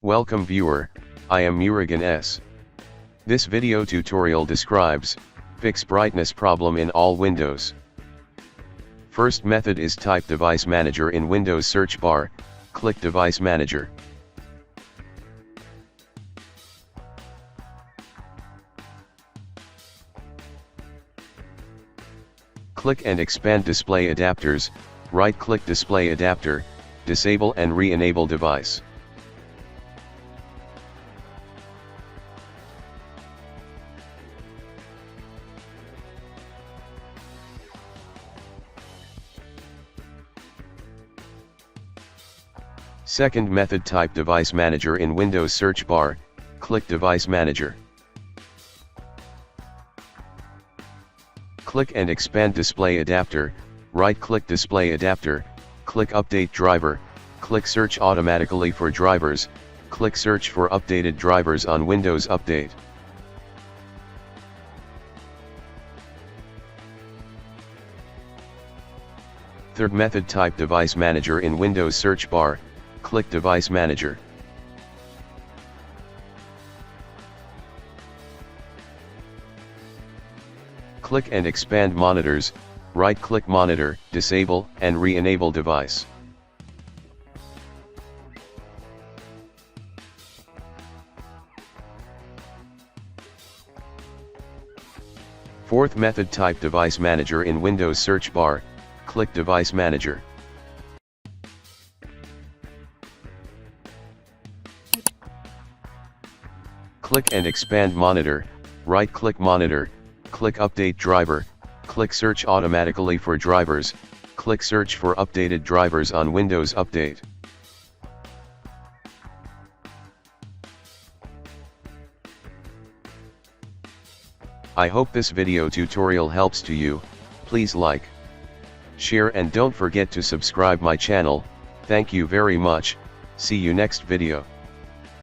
Welcome viewer, I am Murugan S. This video tutorial describes, fix brightness problem in all Windows. First method is type Device Manager in Windows search bar, click Device Manager. Click and expand Display Adapters, right-click Display Adapter, disable and re-enable device. Second method, type Device Manager in Windows search bar, click Device Manager. Click and expand Display Adapter, right-click Display Adapter, click Update Driver, click Search automatically for drivers, click Search for updated drivers on Windows Update. Third method, type Device Manager in Windows search bar, click Device Manager. Click and expand Monitors, right-click Monitor, disable and re-enable device. Fourth method, type Device Manager in Windows search bar, click Device Manager. Click and expand Monitor, right-click Monitor, click Update Driver, click Search automatically for drivers, click Search for updated drivers on Windows Update. I hope this video tutorial helps to you. Please like, share and don't forget to subscribe my channel. Thank you very much. See you next video.